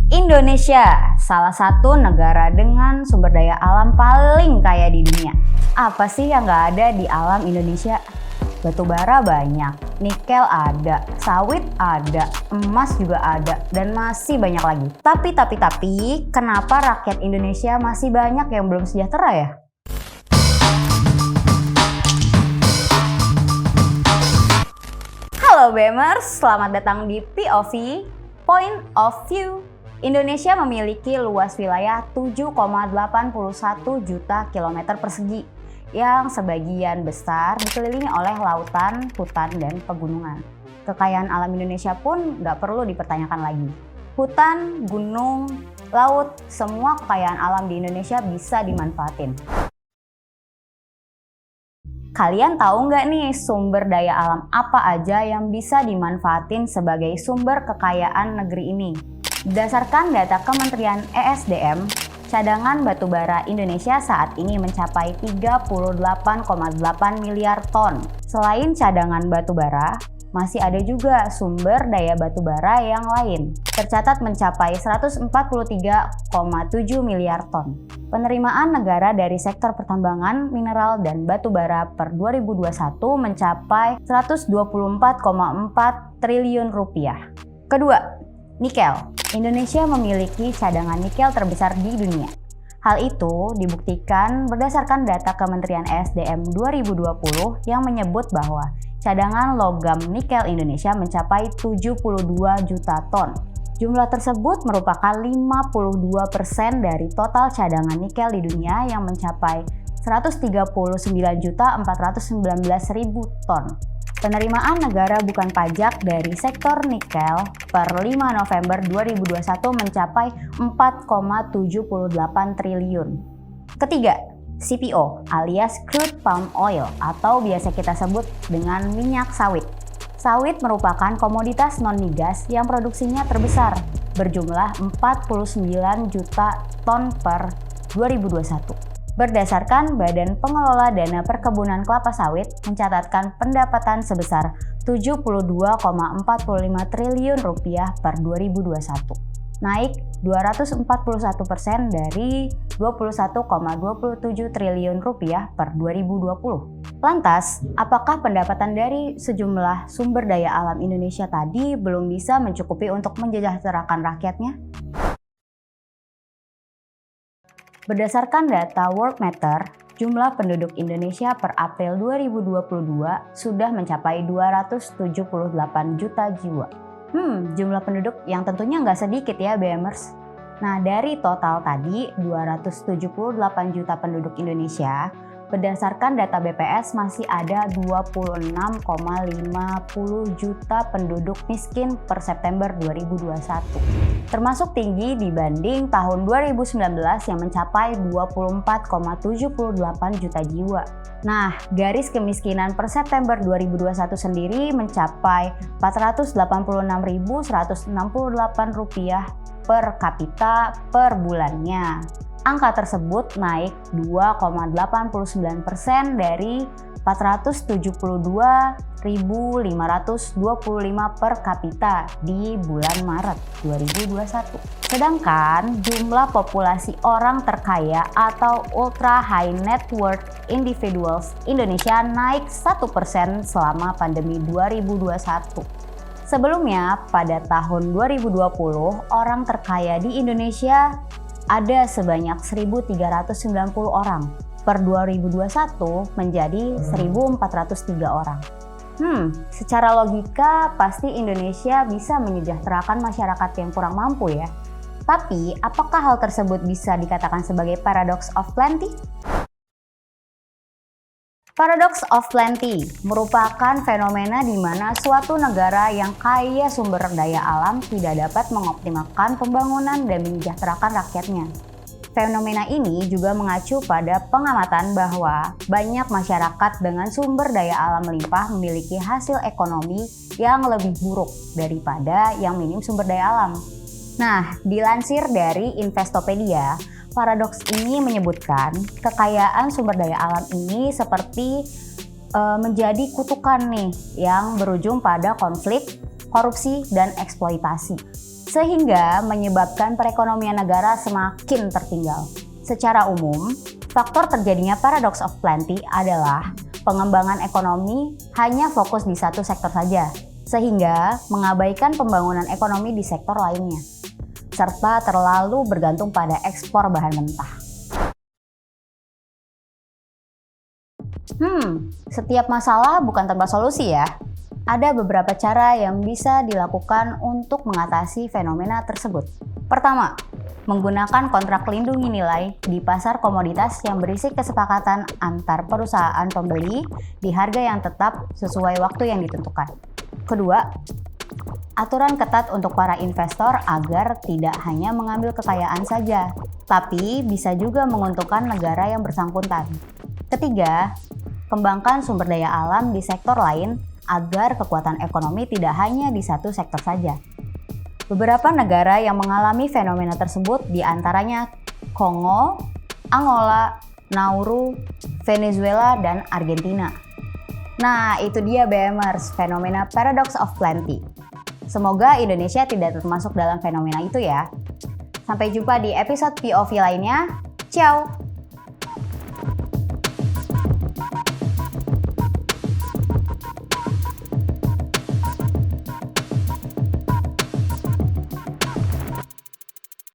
Indonesia, salah satu negara dengan sumber daya alam paling kaya di dunia. Apa sih yang nggak ada di alam Indonesia? Batu bara banyak, nikel ada, sawit ada, emas juga ada, dan masih banyak lagi. Tapi, kenapa rakyat Indonesia masih banyak yang belum sejahtera ya? Halo BEMers, selamat datang di POV, Point of View. Indonesia memiliki luas wilayah 7,81 juta kilometer persegi yang sebagian besar dikelilingi oleh lautan, hutan, dan pegunungan. Kekayaan alam Indonesia pun nggak perlu dipertanyakan lagi. Hutan, gunung, laut, semua kekayaan alam di Indonesia bisa dimanfaatin. Kalian tahu nggak nih sumber daya alam apa aja yang bisa dimanfaatin sebagai sumber kekayaan negeri ini? Berdasarkan data Kementerian ESDM, cadangan batubara Indonesia saat ini mencapai 38,8 miliar ton. Selain cadangan batubara, masih ada juga sumber daya batubara yang lain. Tercatat mencapai 143,7 miliar ton. Penerimaan negara dari sektor pertambangan, mineral, dan batubara per 2021 mencapai 124,4 triliun rupiah. Kedua, nikel. Indonesia memiliki cadangan nikel terbesar di dunia. Hal itu dibuktikan berdasarkan data Kementerian ESDM 2020 yang menyebut bahwa cadangan logam nikel Indonesia mencapai 72 juta ton. Jumlah tersebut merupakan 52% dari total cadangan nikel di dunia yang mencapai 139.419.000 ton. Penerimaan negara bukan pajak dari sektor nikel per 5 November 2021 mencapai 4,78 triliun. Ketiga, CPO alias crude palm oil atau biasa kita sebut dengan minyak sawit. Sawit merupakan komoditas non-migas yang produksinya terbesar, berjumlah 49 juta ton per 2021. Berdasarkan Badan Pengelola Dana Perkebunan Kelapa Sawit mencatatkan pendapatan sebesar 72,45 triliun rupiah per 2021, naik 241% dari 21,27 triliun rupiah per 2020. Lantas, apakah pendapatan dari sejumlah sumber daya alam Indonesia tadi belum bisa mencukupi untuk mensejahterakan rakyatnya? Berdasarkan data Worldmeter, jumlah penduduk Indonesia per April 2022 sudah mencapai 278 juta jiwa. Jumlah penduduk yang tentunya nggak sedikit ya BEMers. Nah, dari total tadi 278 juta penduduk Indonesia, berdasarkan data BPS masih ada 26,50 juta penduduk miskin per September 2021. Termasuk tinggi dibanding tahun 2019 yang mencapai 24,78 juta jiwa. Nah, garis kemiskinan per September 2021 sendiri mencapai Rp486.168 per kapita per bulannya. Angka tersebut naik 2,89% dari 472.525 per kapita di bulan Maret 2021. Sedangkan jumlah populasi orang terkaya atau ultra high net worth individuals Indonesia naik 1% selama pandemi 2021. Sebelumnya, pada tahun 2020, orang terkaya di Indonesia ada sebanyak 1.390 orang. Per 2021 menjadi 1.403 orang. Secara logika pasti Indonesia bisa menyejahterakan masyarakat yang kurang mampu ya. Tapi, apakah hal tersebut bisa dikatakan sebagai paradox of plenty? Paradox of plenty merupakan fenomena di mana suatu negara yang kaya sumber daya alam tidak dapat mengoptimalkan pembangunan dan menyejahterakan rakyatnya. Fenomena ini juga mengacu pada pengamatan bahwa banyak masyarakat dengan sumber daya alam melimpah memiliki hasil ekonomi yang lebih buruk daripada yang minim sumber daya alam. Nah, dilansir dari Investopedia, paradoks ini menyebutkan kekayaan sumber daya alam ini seperti menjadi kutukan nih yang berujung pada konflik, korupsi, dan eksploitasi. sehingga menyebabkan perekonomian negara semakin tertinggal. Secara umum, faktor terjadinya paradox of plenty adalah pengembangan ekonomi hanya fokus di satu sektor saja, sehingga mengabaikan pembangunan ekonomi di sektor lainnya, serta terlalu bergantung pada ekspor bahan mentah. Setiap masalah bukan tanpa solusi ya. Ada beberapa cara yang bisa dilakukan untuk mengatasi fenomena tersebut. Pertama, menggunakan kontrak lindungi nilai di pasar komoditas yang berisi kesepakatan antar perusahaan pembeli di harga yang tetap sesuai waktu yang ditentukan. Kedua, aturan ketat untuk para investor agar tidak hanya mengambil kekayaan saja, tapi bisa juga menguntungkan negara yang bersangkutan. Ketiga, kembangkan sumber daya alam di sektor lain agar kekuatan ekonomi tidak hanya di satu sektor saja. Beberapa negara yang mengalami fenomena tersebut diantaranya Kongo, Angola, Nauru, Venezuela, dan Argentina. Nah, itu dia BMers, fenomena paradox of plenty. Semoga Indonesia tidak termasuk dalam fenomena itu ya. Sampai jumpa di episode POV lainnya. Ciao!